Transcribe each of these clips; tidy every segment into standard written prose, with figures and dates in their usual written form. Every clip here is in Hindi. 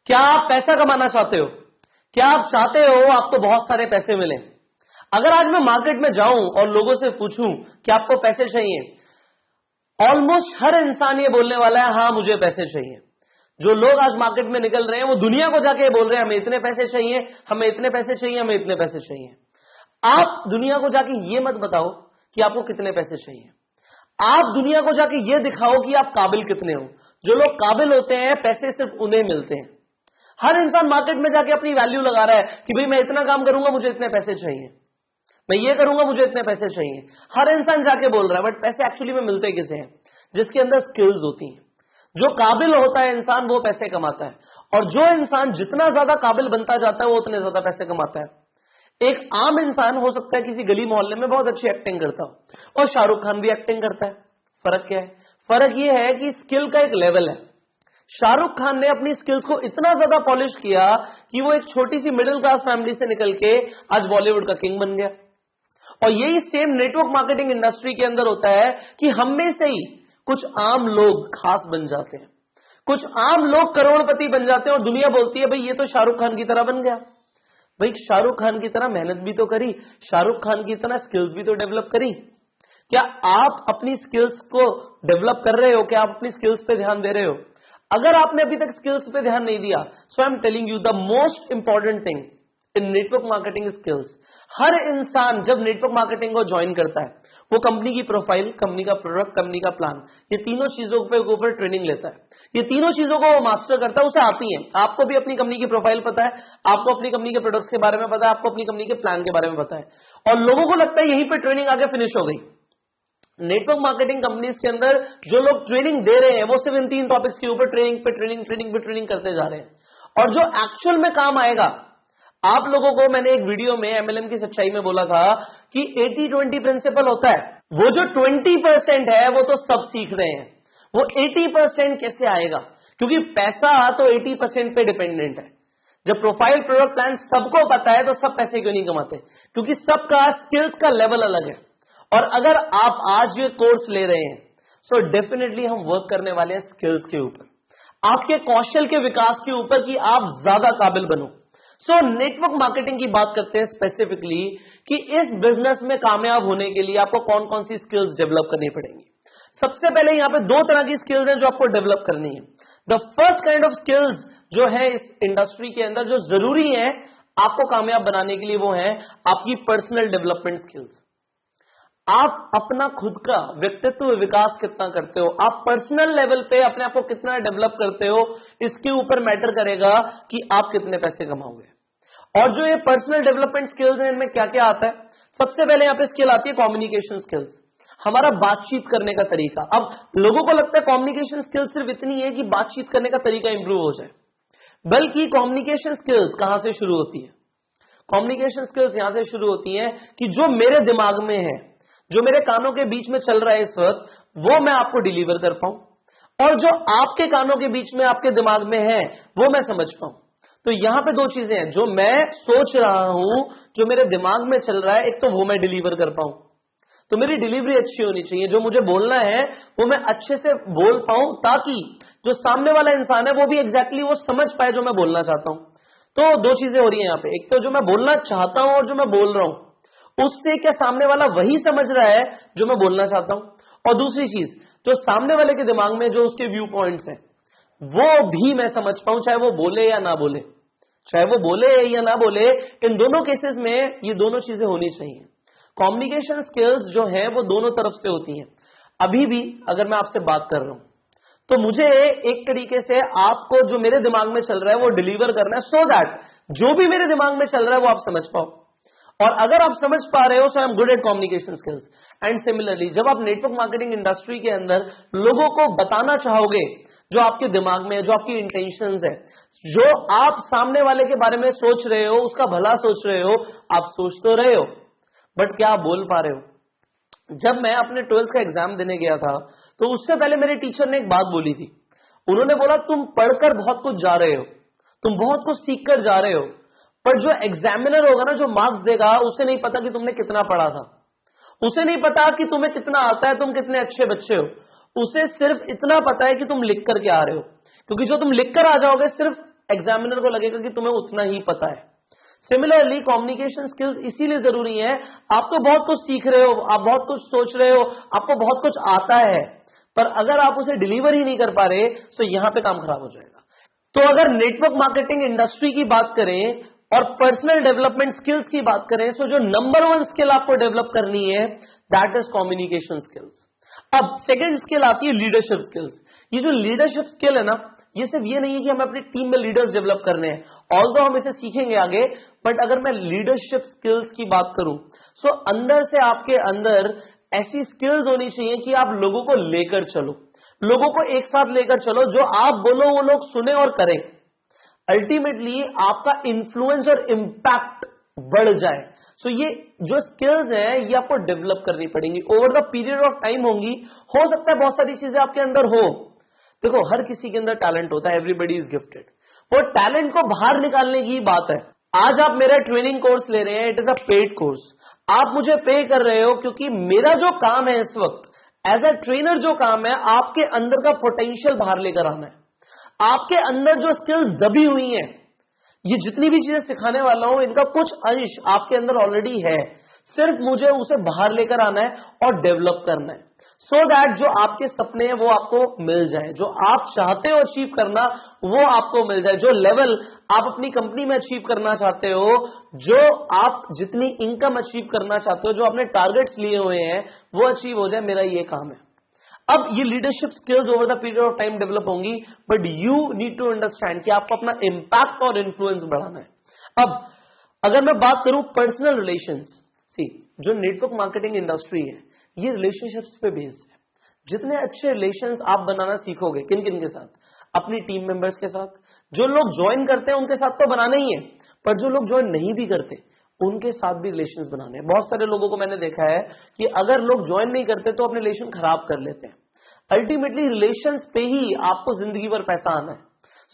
क्या आप पैसा कमाना चाहते हो? क्या आप चाहते हो आपको बहुत सारे पैसे मिले? अगर आज मैं मार्केट में जाऊं और लोगों से पूछूं कि आपको पैसे चाहिए, ऑलमोस्ट हर इंसान ये बोलने वाला है हाँ मुझे पैसे चाहिए। जो लोग आज मार्केट में निकल रहे हैं वो दुनिया को जाके बोल रहे हैं हमें इतने पैसे चाहिए, हमें इतने पैसे चाहिए, हमें इतने पैसे चाहिए। आप दुनिया को जाके ये मत बताओ कि आपको कितने पैसे चाहिए, आप दुनिया को जाके ये दिखाओ कि आप काबिल कितने हो। जो लोग काबिल होते हैं पैसे सिर्फ उन्हें मिलते हैं। हर इंसान मार्केट में जाके अपनी वैल्यू लगा रहा है कि भाई मैं इतना काम करूंगा मुझे इतने पैसे चाहिए, मैं ये करूंगा मुझे इतने पैसे चाहिए। हर इंसान जाके बोल रहा है, बट पैसे एक्चुअली में मिलते किसे हैं? जिसके अंदर स्किल्स होती हैं। जो काबिल होता है इंसान वो पैसे कमाता है, और जो इंसान जितना ज्यादा काबिल बनता जाता है वो उतने ज्यादा पैसे कमाता है। एक आम इंसान हो सकता है किसी गली मोहल्ले में बहुत अच्छी एक्टिंग करता हो, और शाहरुख खान भी एक्टिंग करता है। फर्क क्या है? फर्क यह है कि स्किल का एक लेवल है। शाहरुख खान ने अपनी स्किल्स को इतना ज्यादा पॉलिश किया कि वो एक छोटी सी मिडिल क्लास फैमिली से निकल के आज बॉलीवुड का किंग बन गया। और यही सेम नेटवर्क मार्केटिंग इंडस्ट्री के अंदर होता है कि हम में से ही कुछ आम लोग खास बन जाते हैं, कुछ आम लोग करोड़पति बन जाते हैं, और दुनिया बोलती है भाई ये तो शाहरुख खान की तरह बन गया। भाई शाहरुख खान की तरह मेहनत भी तो करी, शाहरुख खान की तरह स्किल्स भी तो डेवलप करी। क्या आप अपनी स्किल्स को डेवलप कर रहे हो? क्या आप अपनी स्किल्स पे ध्यान दे रहे हो? अगर आपने अभी तक स्किल्स पे ध्यान नहीं दिया, so I am telling you the most important thing in network marketing skills. हर इंसान जब नेटवर्क मार्केटिंग को ज्वाइन करता है वो कंपनी की प्रोफाइल, कंपनी का प्रोडक्ट, कंपनी का प्लान, ये तीनों चीजों के ऊपर ट्रेनिंग लेता है। ये तीनों चीजों को वो मास्टर करता है, उसे आती है। आपको भी अपनी कंपनी की प्रोफाइल पता है, आपको अपनी कंपनी के प्रोडक्ट्स के बारे में पता है, आपको अपनी कंपनी के प्लान के बारे में पता है, और लोगों को लगता है यहीं पे ट्रेनिंग आगे फिनिश हो गई। नेटवर्क मार्केटिंग कंपनीज के अंदर जो लोग ट्रेनिंग दे रहे हैं वो सिर्फ इन 3 टॉपिक्स के ऊपर ट्रेनिंग पे ट्रेनिंग, ट्रेनिंग पे ट्रेनिंग करते जा रहे हैं। और जो एक्चुअल में काम आएगा, आप लोगों को मैंने एक वीडियो में एमएलएम की सच्चाई में बोला था कि 80-20 प्रिंसिपल होता है। वो जो 20% है वो तो सब सीख रहे हैं, वो 80% कैसे आएगा? क्योंकि पैसा तो 80% पे डिपेंडेंट है। जब प्रोफाइल, प्रोडक्ट, प्लान सबको पता है तो सब पैसे क्यों नहीं कमाते? क्योंकि सबका स्किल्स का लेवल अलग है। और अगर आप आज ये कोर्स ले रहे हैं सो डेफिनेटली हम वर्क करने वाले हैं स्किल्स के ऊपर, आपके कौशल के विकास के ऊपर कि आप ज्यादा काबिल बनो। सो नेटवर्क मार्केटिंग की बात करते हैं स्पेसिफिकली कि इस बिजनेस में कामयाब होने के लिए आपको कौन कौन सी स्किल्स डेवलप करनी पड़ेंगी। सबसे पहले यहां पे 2 तरह की स्किल्स हैं जो आपको डेवलप करनी है। The first kind of skills जो है इस इंडस्ट्री के अंदर जो जरूरी है आपको कामयाब बनाने के लिए, वो है आपकी पर्सनल डेवलपमेंट स्किल्स। आप अपना खुद का व्यक्तित्व विकास कितना करते हो, आप पर्सनल लेवल पे अपने आप को कितना डेवलप करते हो, इसके ऊपर मैटर करेगा कि आप कितने पैसे कमाओगे। और जो ये पर्सनल डेवलपमेंट स्किल्स हैं इनमें क्या क्या आता है? सबसे पहले यहां पे स्किल आती है कम्युनिकेशन स्किल्स, हमारा बातचीत करने का तरीका। अब लोगों को लगता है कम्युनिकेशन स्किल्स सिर्फ इतनी है कि बातचीत करने का तरीका इंप्रूव हो जाए, बल्कि कम्युनिकेशन स्किल्स कहां से शुरू होती है? कम्युनिकेशन स्किल्स यहां से शुरू होती है कि जो मेरे दिमाग में है, जो मेरे कानों के बीच में चल रहा है इस वक्त, वो मैं आपको डिलीवर कर पाऊं, और जो आपके कानों के बीच में आपके दिमाग में है वो मैं समझ पाऊं। तो यहां पे 2 चीजें हैं, जो मैं सोच रहा हूं, जो मेरे दिमाग में चल रहा है, एक तो वो मैं डिलीवर कर पाऊं। तो मेरी डिलीवरी अच्छी होनी चाहिए, जो मुझे बोलना है वो मैं अच्छे से बोल पाऊं, ताकि जो सामने वाला इंसान है वो भी एग्जैक्टली वो समझ पाए जो मैं बोलना चाहता हूं। तो 2 चीजें हो रही हैं यहां पे, एक तो जो मैं बोलना चाहता हूं और जो मैं बोल रहा हूं उससे क्या सामने वाला वही समझ रहा है जो मैं बोलना चाहता हूं, और दूसरी चीज जो सामने वाले के दिमाग में जो उसके व्यू पॉइंट्स हैं वो भी मैं समझ पाऊं, चाहे वो बोले या ना बोले, चाहे वो बोले या ना बोले। इन दोनों केसेस में ये दोनों चीजें होनी चाहिए। कम्युनिकेशन स्किल्स जो है वो दोनों तरफ से होती हैं। अभी भी अगर मैं आपसे बात कर रहा हूं तो मुझे एक तरीके से आपको जो मेरे दिमाग में चल रहा है वो डिलीवर करना है, सो दैट जो भी मेरे दिमाग में चल रहा है वो आप समझ पाओ। और अगर आप समझ पा रहे हो so I am good at communication skills. And similarly जब आप नेटवर्क मार्केटिंग इंडस्ट्री के अंदर लोगों को बताना चाहोगे जो आपके दिमाग में है, जो आपकी इंटेंशंस है, जो आप सामने वाले के बारे में सोच रहे हो, उसका भला सोच रहे हो, आप सोच तो रहे हो बट क्या आप बोल पा रहे हो? जब मैं अपने 12th का एग्जाम देने गया था तो उससे पहले मेरे टीचर ने एक बात बोली थी। उन्होंने बोला तुम पढ़कर बहुत कुछ जा रहे हो, तुम बहुत कुछ सीख कर जा रहे हो, पर जो एग्जामिनर होगा ना, जो मार्क्स देगा, उसे नहीं पता कि तुमने कितना पढ़ा था, उसे नहीं पता कि तुम्हें कितना आता है, तुम कितने अच्छे बच्चे हो। उसे सिर्फ इतना पता है कि तुम लिख कर के आ रहे हो, क्योंकि जो तुम लिख कर आ जाओगे सिर्फ एग्जामिनर को लगेगा कि तुम्हें उतना ही पता है। सिमिलरली कम्युनिकेशन स्किल्स इसीलिए जरूरी है, आप तो बहुत कुछ सीख रहे हो, आप बहुत कुछ सोच रहे हो, आपको बहुत कुछ आता है, पर अगर आप उसे डिलीवर ही नहीं कर पा रहे तो यहां पे काम खराब हो जाएगा। तो अगर नेटवर्क मार्केटिंग इंडस्ट्री की बात करें और पर्सनल डेवलपमेंट स्किल्स की बात करें, तो जो नंबर 1 स्किल आपको डेवलप करनी है दैट इज कम्युनिकेशन स्किल्स। अब सेकंड स्किल आती है लीडरशिप स्किल्स। ये जो लीडरशिप स्किल है ना, ये सिर्फ ये नहीं है कि हमें अपनी टीम में लीडर्स डेवलप करने हैं, ऑल्दो हम इसे सीखेंगे आगे, बट अगर मैं लीडरशिप स्किल्स की बात करूं सो अंदर से आपके अंदर ऐसी स्किल्स होनी चाहिए कि आप लोगों को लेकर चलो, लोगों को एक साथ लेकर चलो, जो आप बोलो वो लोग सुने और करें, अल्टीमेटली आपका इन्फ्लुएंस और इम्पैक्ट बढ़ जाए। सो ये जो स्किल्स हैं ये आपको डेवलप करनी पड़ेंगी, over the period of time होंगी। हो सकता है बहुत सारी चीजें आपके अंदर हो, देखो हर किसी के अंदर टैलेंट होता है, एवरीबडी इज गिफ्टेड, वो टैलेंट को बाहर निकालने की बात है। आज आप मेरा ट्रेनिंग कोर्स ले रहे हैं, it is a paid course, आप मुझे पे कर रहे हो क्योंकि मेरा जो काम है इस वक्त एज अ ट्रेनर, जो काम है आपके अंदर का पोटेंशियल बाहर लेकर आना है। आपके अंदर जो स्किल्स दबी हुई हैं, ये जितनी भी चीजें सिखाने वाला हूं इनका कुछ अंश आपके अंदर ऑलरेडी है, सिर्फ मुझे उसे बाहर लेकर आना है और डेवलप करना है, सो दैट जो आपके सपने हैं वो आपको मिल जाए, जो आप चाहते हो अचीव करना वो आपको मिल जाए, जो लेवल आप अपनी कंपनी में अचीव करना चाहते हो, जो आप जितनी इनकम अचीव करना चाहते हो, जो आपने टारगेट्स लिए हुए हैं वो अचीव हो जाए, मेरा ये काम है। अब ये leadership skills over the period of time develop होंगी, but you need to understand कि आपको अपना इंपैक्ट और इन्फ्लुएंस बढ़ाना है। अब अगर मैं बात करूं पर्सनल रिलेशंस, सी जो नेटवर्क मार्केटिंग इंडस्ट्री है ये रिलेशनशिप्स पे बेस्ड है। जितने अच्छे रिलेशंस आप बनाना सीखोगे, किन किन के साथ, अपनी टीम मेंबर्स के साथ, जो लोग ज्वाइन करते हैं उनके साथ तो बनाना ही है, पर जो लोग ज्वाइन नहीं भी करते उनके साथ भी रिलेशंस बनाने हैं। बहुत सारे लोगों को मैंने देखा है कि अगर लोग ज्वाइन नहीं करते तो अपने रिलेशन खराब कर लेते हैं। अल्टीमेटली रिलेशंस पे ही आपको जिंदगी भर पैसा आना है।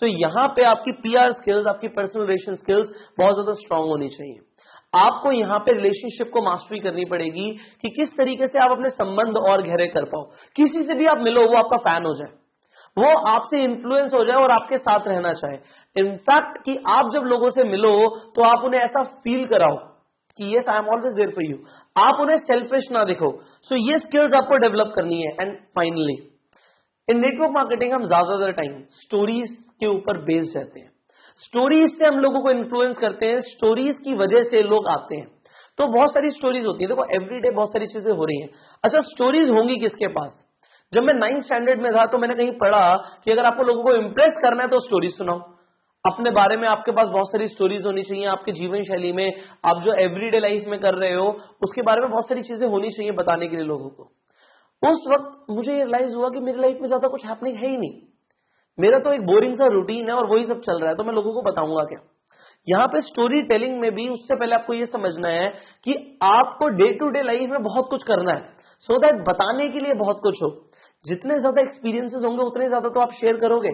सो यहां पे आपकी पीआर स्किल्स, आपकी पर्सनल रिलेशन स्किल्स बहुत ज्यादा स्ट्रांग होनी चाहिए। आपको यहां पे रिलेशनशिप को मास्टरी करनी पड़ेगी कि किस तरीके से आप अपने संबंध और गहरे कर पाओ। किसी से भी आप मिलो वो आपका फैन हो जाए, वो आपसे इन्फ्लुएंस हो जाए और आपके साथ रहना चाहे। इनफैक्ट कि आप जब लोगों से मिलो तो आप उन्हें ऐसा फील कराओ कि yes I am always there for you, आप उन्हें सेल्फिश ना दिखो। सो ये स्किल्स आपको डेवलप करनी है। And finally in network marketing हम ज्यादातर टाइम स्टोरीज के ऊपर बेस्ड रहते हैं, स्टोरीज से हम लोगों को इन्फ्लुएंस करते हैं, स्टोरीज की वजह से लोग आते हैं। तो बहुत सारी स्टोरीज होती है, देखो एवरीडे बहुत सारी चीजें हो रही हैं। अच्छा स्टोरीज होंगी किसके पास? जब मैं 9th स्टैंडर्ड में था तो मैंने कहीं पढ़ा कि अगर आपको लोगों को इंप्रेस करना है तो स्टोरीज सुनाओ अपने बारे में। आपके पास बहुत सारी स्टोरीज होनी चाहिए, आपके जीवन शैली में, आप जो एवरीडे लाइफ में कर रहे हो उसके बारे में बहुत सारी चीजें होनी चाहिए बताने के लिए लोगों को। उस वक्त मुझे ये रियलाइज हुआ कि मेरी लाइफ में ज्यादा कुछ हैपनिंग है ही नहीं, मेरा तो एक बोरिंग सा रूटीन है और वही सब चल रहा है, तो मैं लोगों को बताऊंगा क्या? यहां पे स्टोरी टेलिंग में भी उससे पहले आपको ये समझना है कि आपको डे टू डे लाइफ में बहुत कुछ करना है, सो दैट बताने के लिए बहुत कुछ हो। जितने ज्यादा एक्सपीरियंसेस होंगे उतने ज्यादा तो आप शेयर करोगे।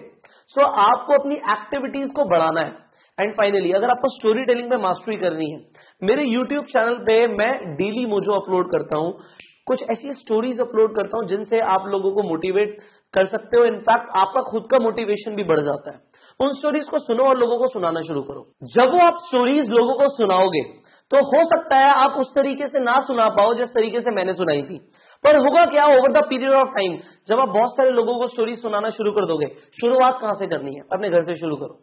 सो आपको अपनी एक्टिविटीज को बढ़ाना है। एंड फाइनली अगर आपको स्टोरी टेलिंग में मास्टरी करनी है, मेरे यूट्यूब चैनल पे मैं डेली मोजो अपलोड करता हूं, कुछ ऐसी स्टोरीज अपलोड करता हूं जिनसे आप लोगों को मोटिवेट कर सकते हो। इनफैक्ट आपका खुद का मोटिवेशन भी बढ़ जाता है। उन स्टोरीज को सुनो और लोगों को सुनाना शुरू करो। जब वो आप स्टोरीज लोगों को सुनाओगे तो हो सकता है आप उस तरीके से ना सुना पाओ जिस तरीके से मैंने सुनाई थी, पर होगा क्या over the period of time जब आप बहुत सारे लोगों को स्टोरी सुनाना शुरू कर दोगे। शुरुआत कहां से करनी है? अपने घर से शुरू करो।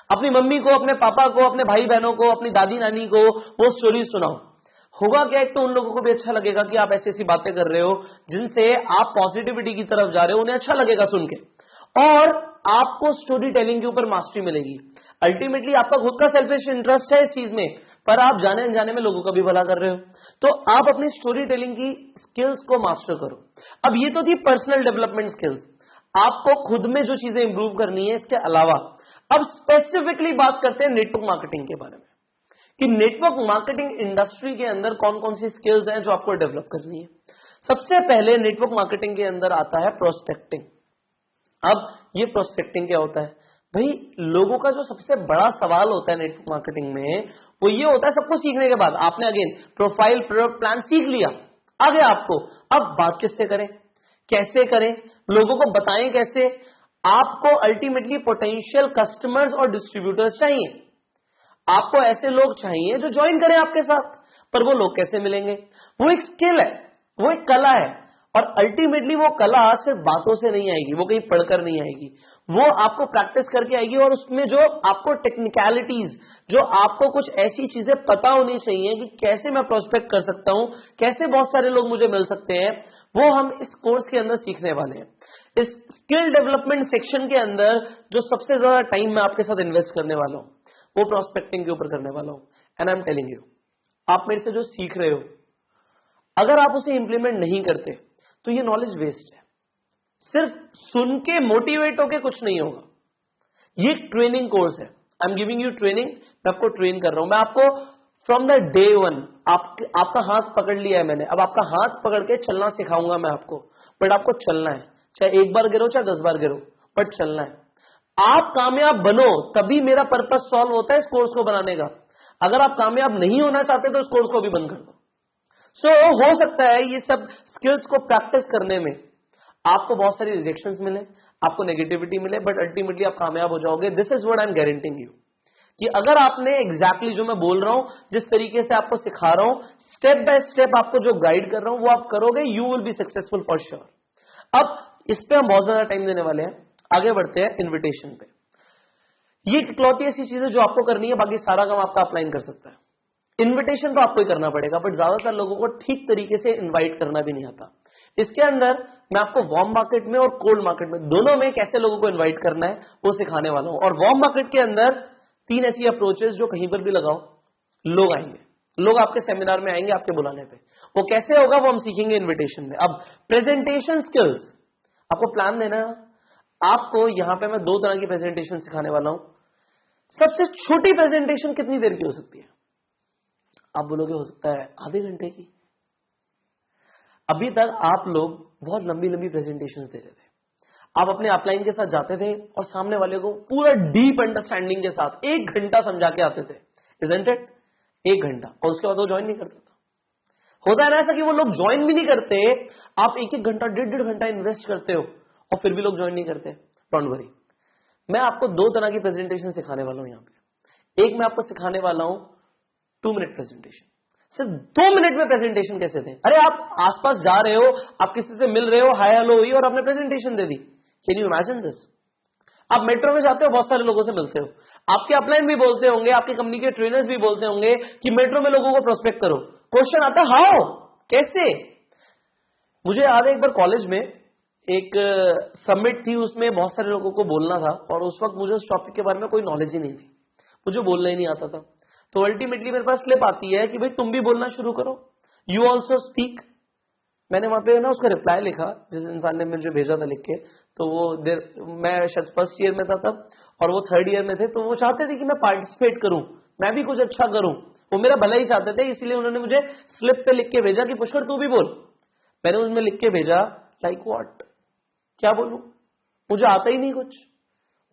अपनी मम्मी को, अपने पापा को, अपने भाई बहनों को, अपनी दादी नानी को वो स्टोरी सुनाओ। होगा क्या, एक तो उन लोगों को भी अच्छा लगेगा कि आप ऐसी ऐसी बातें कर रहे हो जिनसे आप पॉजिटिविटी की तरफ जा रहे हो, उन्हें अच्छा लगेगा सुन के, और आपको स्टोरी टेलिंग के ऊपर मास्टरी मिलेगी। अल्टीमेटली आपका खुद का सेल्फिश इंटरेस्ट है इस चीज में, पर आप जाने अनजाने में लोगों का भी भला कर रहे हो, तो आप अपनी स्टोरी टेलिंग की स्किल्स को मास्टर करो। अब ये तो थी पर्सनल डेवलपमेंट स्किल्स, आपको खुद में जो चीजें इंप्रूव करनी है। इसके अलावा अब स्पेसिफिकली बात करते हैं नेटवर्क मार्केटिंग के बारे में कि नेटवर्क मार्केटिंग इंडस्ट्री के अंदर कौन कौन सी स्किल्स हैं जो आपको डेवलप करनी है। सबसे पहले नेटवर्क मार्केटिंग के अंदर आता है प्रोस्पेक्टिंग। अब ये प्रोस्पेक्टिंग क्या होता है भाई? लोगों का जो सबसे बड़ा सवाल होता है नेटवर्क मार्केटिंग में वो ये होता है, सबको सीखने के बाद आपने अगेन प्रोफाइल, प्रोडक्ट प्लान सीख लिया, आगे आपको अब बात किससे करें, कैसे करें, लोगों को बताएं कैसे, आपको अल्टीमेटली पोटेंशियल कस्टमर्स और डिस्ट्रीब्यूटर्स चाहिए। आपको ऐसे लोग चाहिए जो ज्वाइन करें आपके साथ। पर वो लोग कैसे मिलेंगे? वो एक स्किल है, वो एक कला है, और अल्टीमेटली वो कला सिर्फ बातों से नहीं आएगी, वो कहीं पढ़कर नहीं आएगी, वो आपको प्रैक्टिस करके आएगी। और उसमें जो आपको टेक्निकलिटीज, जो आपको कुछ ऐसी चीजें पता होनी चाहिए कि कैसे मैं प्रोस्पेक्ट कर सकता हूं, कैसे बहुत सारे लोग मुझे मिल सकते हैं, वो हम इस कोर्स के अंदर सीखने वाले हैं। इस स्किल डेवलपमेंट सेक्शन के अंदर जो सबसे ज्यादा टाइम मैं आपके साथ इन्वेस्ट करने वाला हूं, वो प्रोस्पेक्टिंग के ऊपर करने वाला हूं। And I am telling you, आप मेरे से जो सीख रहे हो, अगर आप उसे इंप्लीमेंट नहीं करते तो ये नॉलेज वेस्ट है। सिर्फ सुन के मोटिवेट होके कुछ नहीं होगा। ये ट्रेनिंग कोर्स है। I am giving you training, मैं आपको ट्रेन कर रहा हूं। मैं आपको फ्रॉम द डे वन आपका हाथ पकड़ लिया है मैंने, अब आपका हाथ पकड़ के चलना सिखाऊंगा मैं आपको। बट आपको चलना है, चाहे एक बार गिरो चाहे 10 बार गिरो, बट चलना है। आप कामयाब बनो तभी मेरा पर्पस सॉल्व होता है इस कोर्स को बनाने का। अगर आप कामयाब नहीं होना चाहते तो इस कोर्स को भी बंद कर दो। सो हो सकता है ये सब स्किल्स को प्रैक्टिस करने में आपको बहुत सारी रिजेक्शंस मिले, आपको नेगेटिविटी मिले, बट अल्टीमेटली आप कामयाब हो जाओगे। This is what I am guaranteeing you कि अगर आपने एग्जैक्टली जो मैं बोल रहा हूं, जिस तरीके से आपको सिखा रहा हूं, स्टेप बाय स्टेप आपको जो गाइड कर रहा हूं, वो आप करोगे, you will be successful for sure. अब इस पे हम बहुत ज्यादा टाइम देने वाले हैं। आगे बढ़ते हैं इन्विटेशन पे। ये इकलौती ऐसी चीज है जो आपको करनी है, बाकी सारा काम आपका अपलाइन कर सकता है। इनविटेशन तो आपको ही करना पड़ेगा, बट ज्यादातर लोगों को ठीक तरीके से इनवाइट करना भी नहीं आता। इसके अंदर मैं आपको वार्म मार्केट में और कोल्ड मार्केट में दोनों में कैसे लोगों को इनवाइट करना है वो सिखाने वाला हूं। और वार्म मार्केट के अंदर 3 ऐसी अप्रोचेस जो कहीं पर भी लगाओ लोग आएंगे, लोग आपके सेमिनार में आएंगे आपके बुलाने पे। वो कैसे होगा वो हम सीखेंगे इन्विटेशन में। अब प्रेजेंटेशन स्किल्स, आपको प्लान देना है। आपको यहां पे मैं 2 तरह की प्रेजेंटेशन सिखाने वाला हूं। सबसे छोटी प्रेजेंटेशन कितनी देर की हो सकती है? आप बोलोगे हो सकता है आधे घंटे की। अभी तक आप लोग बहुत लंबी लंबी प्रेजेंटेशंस दे रहे थे। आप अपने अपलाइन के साथ जाते थे और सामने वाले को पूरा डीप अंडरस्टैंडिंग के साथ 1 घंटा समझा के आते थे, इजंट इट? 1 घंटा, और उसके बाद वो ज्वाइन नहीं करता था। होता है ना ऐसा कि वो लोग ज्वाइन भी नहीं करते। आप 1-1 घंटा 1.5 घंटा इन्वेस्ट करते हो और फिर भी लोग ज्वाइन नहीं करते। डोंट वरी, मैं आपको 2 तरह की प्रेजेंटेशन सिखाने वाला हूं यहां पे। एक मैं आपको सिखाने वाला हूं 2 मिनट प्रेजेंटेशन। सिर्फ 2 मिनट में प्रेजेंटेशन कैसे दें। अरे आप आसपास जा रहे हो, आप किसी से मिल रहे हो, हाय हेलो हुई और आपने presentation they the. Can you imagine this? आप मेट्रो में जाते हो, बहुत सारे लोगों से मिलते हो, आपके अपलाइन भी बोलते होंगे, आपकी कंपनी के ट्रेनर्स भी बोलते होंगे कि मेट्रो में लोगों को प्रोस्पेक्ट करो। क्वेश्चन आता है हाउ, कैसे? मुझे याद है एक बार कॉलेज में एक समिट थी, उसमें बहुत सारे लोगों को बोलना था और उस वक्त मुझे उस टॉपिक के बारे में कोई नॉलेज ही नहीं थी, मुझे बोलना ही नहीं आता था। तो अल्टीमेटली मेरे पास स्लिप आती है कि भाई तुम भी बोलना शुरू करो, यू ऑल्सो स्पीक। मैंने वहां पे ना उसका रिप्लाई लिखा, जिस इंसान ने मुझे भेजा था लिख के। तो वो मैं शायद फर्स्ट ईयर में था तब और वो 3rd ईयर में थे, तो वो चाहते थे कि मैं पार्टिसिपेट करूं, मैं भी कुछ अच्छा करूं, वो मेरा भला ही चाहते थे। इसीलिए उन्होंने मुझे स्लिप पे लिख के भेजा कि पुष्कर तू भी बोल। मैंने उसमें लिख के भेजा लाइक व्हाट, क्या बोलूं, मुझे आता ही नहीं कुछ।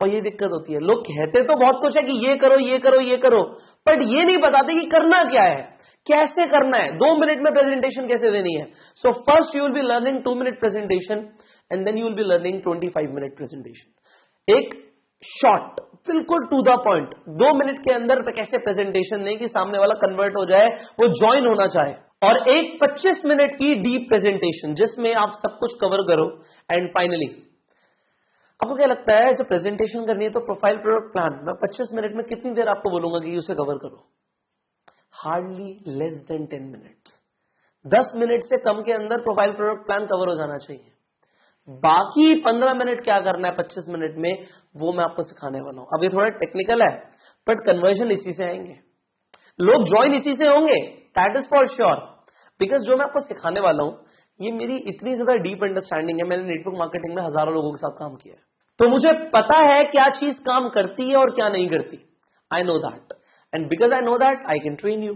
और ये दिक्कत होती है, लोग कहते तो बहुत कुछ है कि ये करो ये करो ये करो, बट ये नहीं बताते कि करना क्या है, कैसे करना है, 2 मिनट में प्रेजेंटेशन कैसे देनी है। So first you will be learning 2 minute presentation and then you will be learning 25 minute presentation. एक शॉर्ट, बिल्कुल टू द पॉइंट, 2 मिनट के अंदर कैसे प्रेजेंटेशन दें कि सामने वाला कन्वर्ट हो जाए, वो ज्वाइन होना चाहे। और एक 25 मिनट की डीप प्रेजेंटेशन जिसमें आप सब कुछ कवर करो। एंड फाइनली आपको क्या लगता है जब प्रेजेंटेशन करनी है तो प्रोफाइल प्रोडक्ट प्लान मैं 25 मिनट में कितनी देर आपको बोलूंगा कि उसे कवर करो? Hardly less than 10 minutes. 10 minute से कम के अंदर प्रोफाइल प्रोडक्ट प्लान कवर हो जाना चाहिए। बाकी 15 मिनट क्या करना है 25 मिनट में, वो मैं आपको सिखाने वाला हूं। अब ये थोड़ा टेक्निकल है, बट कन्वर्जन इसी से आएंगे, लोग ज्वाइन इसी से होंगे, that is for sure. Because जो मैं आपको सिखाने वाला हूं ये मेरी इतनी ज्यादा डीप अंडरस्टैंडिंग है, मैंने नेटवर्क मार्केटिंग में हजारों लोगों के साथ काम किया है, तो मुझे पता है क्या चीज काम करती है और क्या नहीं करती। I know that, and because I know that I can train you.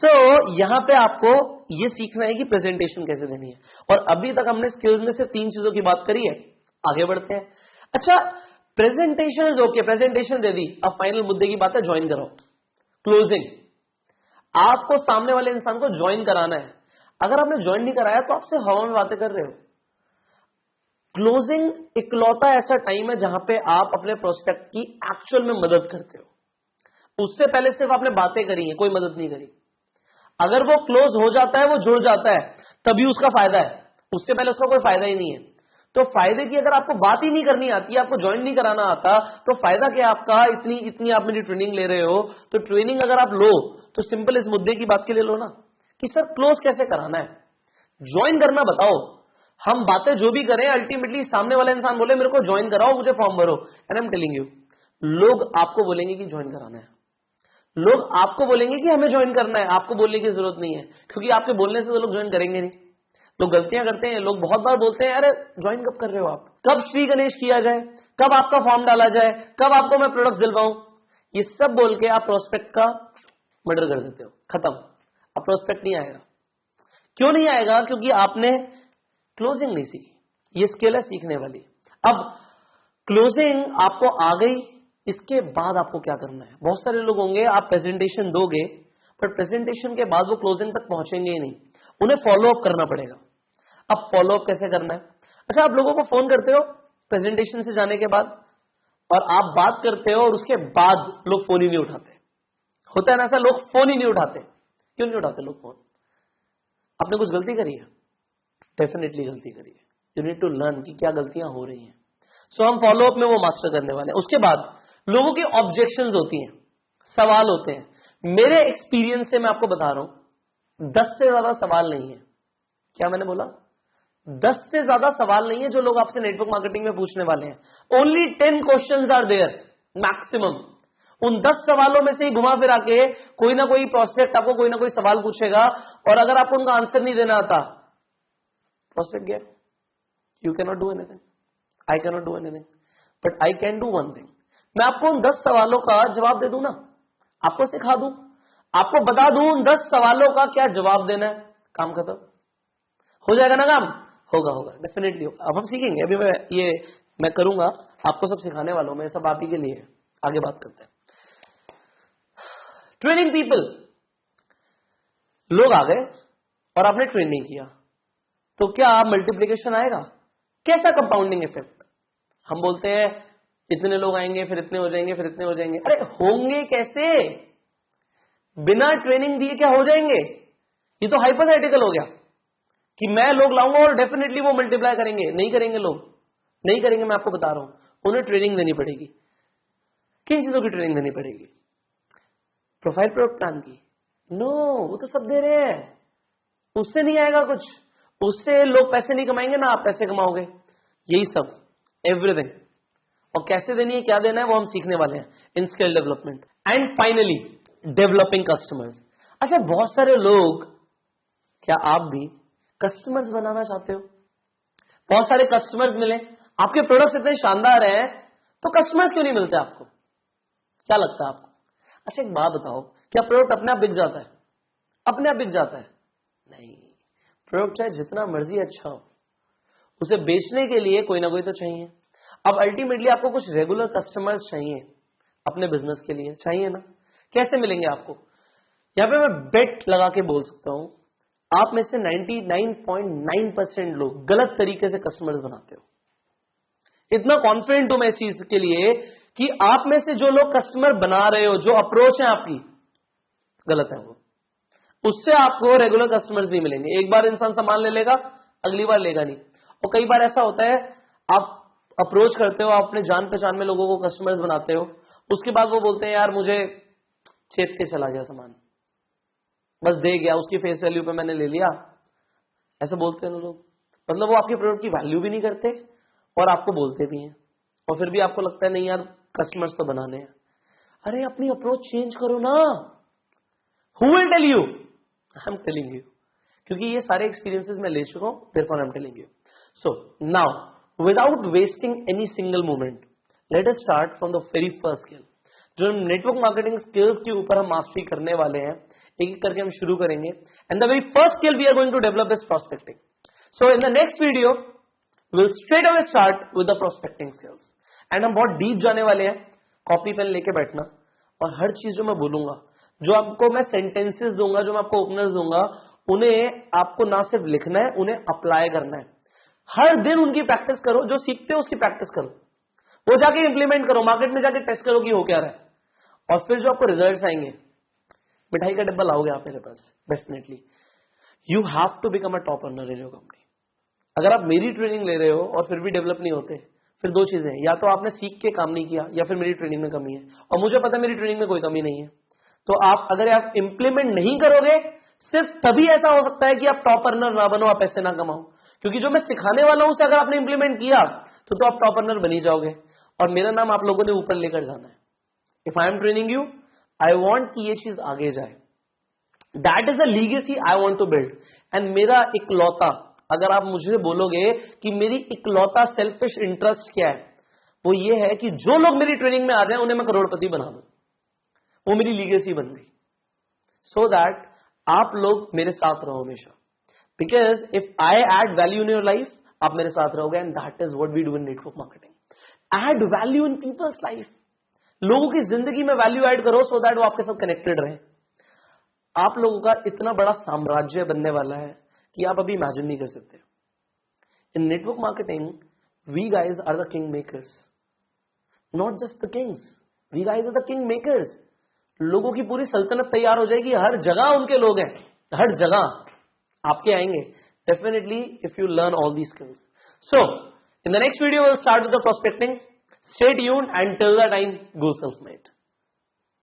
So यहां पे आपको ये सीखना है कि प्रेजेंटेशन कैसे देनी है। और अभी तक हमने स्किल्स में से 3 चीजों की बात करी है, आगे बढ़ते हैं। अच्छा, प्रेजेंटेशन इज ओके, प्रेजेंटेशन दे दी, अब फाइनल मुद्दे की बात है, ज्वाइन करो, क्लोजिंग। आपको सामने वाले इंसान को ज्वाइन कराना है। अगर आपने ज्वाइन नहीं कराया तो आपसे हवा में बातें कर रहे हो। क्लोजिंग इकलौता ऐसा टाइम है जहां पे आप अपने प्रोस्पेक्ट की एक्चुअल में मदद करते हो। उससे पहले सिर्फ आपने बातें करी है, कोई मदद नहीं करी। अगर वो क्लोज हो जाता है, वो जुड़ जाता है, तभी उसका फायदा है, उससे पहले उसका कोई फायदा ही नहीं है। तो फायदे की अगर आपको बात ही नहीं करनी आती, आपको ज्वाइन नहीं कराना आता, तो फायदा क्या आपका? इतनी आप मेरी ट्रेनिंग ले रहे हो, तो ट्रेनिंग अगर आप लो तो सिंपल इस मुद्दे की बात के लिए लो ना कि सर क्लोज कैसे कराना है, ज्वाइन करना बताओ। हम बातें जो भी करें, अल्टीमेटली सामने वाला इंसान बोले मेरे को ज्वाइन कराओ, मुझे फॉर्म भरो, and I am telling you, लोग आपको बोलेंगे कि ज्वाइन कराना है, लोग आपको बोलेंगे कि हमें ज्वाइन करना है, आपको बोलने की जरूरत नहीं है, क्योंकि आपके बोलने से तो लोग ज्वाइन करेंगे नहीं। लोग गलतियां करते हैं, लोग बहुत बार बोलते हैं अरे ज्वाइन कब कर रहे हो आप, कब श्री गणेश किया जाए, कब आपका फॉर्म डाला जाए, कब आपको मैं प्रोडक्ट दिलवाऊं, ये सब बोल के आप प्रोस्पेक्ट का मर्डर कर देते हो, खत्म। अब प्रोस्पेक्ट नहीं आएगा। क्यों नहीं आएगा? क्योंकि आपने क्लोजिंग नहीं सीखी। ये स्किल है सीखने वाली। अब क्लोजिंग आपको आ गई, इसके बाद आपको क्या करना है? बहुत सारे लोग होंगे आप प्रेजेंटेशन दोगे, पर प्रेजेंटेशन के बाद वो क्लोजिंग तक पहुंचेंगे ही नहीं, उन्हें फॉलो अप करना पड़ेगा। अब फॉलो अप कैसे करना है? अच्छा, आप लोगों को फोन करते हो प्रेजेंटेशन से जाने के बाद, और आप बात करते हो और उसके बाद लोग फोन ही नहीं उठाते। होता है ना ऐसा, लोग फोन ही नहीं उठाते। क्यों नहीं उठाते लोग फोन? आपने कुछ गलती करी है? डेफिनेटली गलती करी है। यू नीड टू लर्न कि क्या गलतियां हो रही हैं। सो हम फॉलो अप में वो मास्टर करने वाले हैं। उसके बाद लोगों की ऑब्जेक्शंस होती हैं, सवाल होते हैं। मेरे एक्सपीरियंस से मैं आपको बता रहा हूं, 10 से ज्यादा सवाल नहीं है। क्या मैंने बोला? 10 से ज्यादा सवाल नहीं है जो लोग आपसे नेटवर्क मार्केटिंग में पूछने वाले हैं। Only 10 questions are there maximum. उन 10 सवालों में से ही घुमा फिरा के कोई ना कोई प्रोस्पेक्ट आपको कोई ना कोई सवाल पूछेगा, और अगर आपको उनका आंसर नहीं देना आता, प्रोस्पेक्ट गया, you can not do anything, I can not do anything, but I can do one thing. मैं आपको उन 10 सवालों का जवाब दे दूं ना, आपको सिखा दूं, आपको बता दूं उन 10 सवालों का क्या जवाब देना है, काम खत्म। हो जाएगा ना काम? होगा, होगा, डेफिनेटली होगा। अब हम सीखेंगे। अभी मैं करूंगा, आपको सब सिखाने वाला हूं मैं, सब आप ही के लिए है। आगे बात करते हैं। ट्रेनिंग पीपल, लोग आ गए और आपने ट्रेनिंग किया, तो क्या मल्टीप्लिकेशन आएगा? कैसा कंपाउंडिंग इफेक्ट? हम बोलते हैं इतने लोग आएंगे, फिर इतने हो जाएंगे, फिर इतने हो जाएंगे। अरे होंगे कैसे? बिना ट्रेनिंग दिए क्या हो जाएंगे? ये तो हाइपोथेटिकल हो गया कि मैं लोग लाऊंगा और डेफिनेटली वो मल्टीप्लाई करेंगे। नहीं करेंगे, लोग नहीं करेंगे। मैं आपको बता रहा हूं, उन्हें ट्रेनिंग देनी पड़ेगी। किन चीजों की ट्रेनिंग देनी पड़ेगी? प्रोफाइल प्रोडक्ट प्लान की? नो, वो तो सब दे रहे हैं, उससे नहीं आएगा कुछ। उससे लोग पैसे नहीं कमाएंगे ना आप पैसे कमाओगे। यही सब, एवरीथिंग। और कैसे देनी है, क्या देना है, वो हम सीखने वाले हैं in skill development. And finally developing customers. अच्छा, बहुत सारे लोग, क्या आप भी कस्टमर्स बनाना चाहते हो? बहुत सारे कस्टमर्स मिले, आपके प्रोडक्ट्स इतने शानदार हैं, तो कस्टमर्स क्यों नहीं मिलते आपको? क्या लगता है आपको? अच्छा, एक बात बताओ, क्या प्रोडक्ट अपने आप बिक जाता है? अपने आप बिक जाता है? नहीं। प्रोडक्ट चाहे जितना मर्जी अच्छा हो, उसे बेचने के लिए कोई ना कोई तो चाहिए। अब अल्टीमेटली आपको कुछ रेगुलर कस्टमर्स चाहिए अपने बिजनेस के लिए, चाहिए ना? कैसे मिलेंगे आपको? यहां पे मैं बेट लगा के बोल सकता हूं, आप में से 99.9% लोग गलत तरीके से कस्टमर्स बनाते हो। इतना कॉन्फिडेंट हूं मैं इस चीज के लिए कि आप में से जो लोग कस्टमर बना रहे हो, जो अप्रोच है आपकी, गलत है वो। उससे आपको रेगुलर कस्टमर्स नहीं मिलेंगे। एक बार इंसान सामान ले लेगा, अगली बार लेगा नहीं। और कई बार ऐसा होता है, आप अप्रोच करते हो, आप अपने जान पहचान में लोगों को कस्टमर्स बनाते हो, उसके बाद वो बोलते हैं यार मुझे चेप के चला गया सामान, बस दे गया, उसकी फेस वैल्यू पे मैंने ले लिया। ऐसे बोलते हैं ना लोग, मतलब वो आपके प्रोडक्ट की वैल्यू भी नहीं करते और आपको बोलते भी हैं, और फिर भी आपको लगता है नहीं यार कस्टमर्स तो बनाने हैं। अरे अपनी अप्रोच चेंज करो ना। Who will tell you? I am telling you, क्योंकि ये सारे एक्सपीरियंसेस मैं ले चुका हूं, therefore I am telling you. So now without wasting any single moment, let us start from the very first skill. जो नेटवर्क मार्केटिंग स्किल्स के ऊपर हम मास्टरी करने वाले हैं, एक एक करके हम शुरू करेंगे। And the very first skill we are going to develop is prospecting. So in the next video will straight away start with the prospecting skills. And हम बहुत डीप जाने वाले हैं। कॉपी पेन लेके बैठना, और हर चीज जो मैं बोलूंगा, जो आपको मैं सेंटेंसेस दूंगा, जो मैं आपको ओपनर्स दूंगा, उन्हें आपको ना सिर्फ लिखना है, उन्हें अप्लाई करना है। हर दिन उनकी प्रैक्टिस करो, जो सीखते हो उसकी प्रैक्टिस करो, वो जाके इंप्लीमेंट करो, मार्केट में जाके टेस्ट करो कि हो क्या रहा है, और फिर जो आपको रिजल्ट्स आएंगे, मिठाई का डब्बा लाओगे आप मेरे पास definitely. You have to become a top earner in your company. अगर आप मेरी ट्रेनिंग ले रहे हो और फिर भी डेवलप नहीं होते, फिर दो चीजें हैं, या तो आपने सीख के काम नहीं किया, या फिर मेरी ट्रेनिंग में कमी है, और मुझे पता है मेरी ट्रेनिंग में कोई कमी नहीं है। तो आप अगर आप इंप्लीमेंट नहीं करोगे, सिर्फ तभी ऐसा हो सकता है कि आप टॉप अर्नर ना बनो, आप पैसे ना कमाओ, क्योंकि जो मैं सिखाने वाला हूं उसे अगर आपने इंप्लीमेंट किया तो आप टॉप अर्नर बनी जाओगे, और मेरा नाम आप लोगों ने ऊपर लेकर जाना है। If I am training you, I want कि ये चीज आगे जाए, that is the legacy I want to build. And मेरा इकलौता, अगर आप मुझे बोलोगे कि मेरी इकलौता सेल्फिश इंटरेस्ट क्या है, वो ये है कि जो लोग मेरी ट्रेनिंग में आ जाएं उन्हें मैं करोड़पति बना दूं, वो मेरी लीगेसी बन गई। सो दैट आप लोग मेरे साथ रहो हमेशा, because if I add value in your life, आप मेरे साथ रहोगे, and that is what we do in network marketing. Add value in peoples life, लोगों की जिंदगी में वैल्यू ऐड करो, सो दैट वो आपके साथ कनेक्टेड रहे। आप लोगों का इतना बड़ा साम्राज्य बनने वाला है कि आप अभी इमेजिन नहीं कर सकते। In network marketing, we guys are the king makers, not just the kings, we guys are the king makers. लोगों की पूरी सल्तनत तैयार हो जाएगी, हर जगह उनके लोग हैं, हर जगह आपके आएंगे definitely if you learn all these skills. So in the next video will start with the prospecting. Stay tuned and till the time, go self made.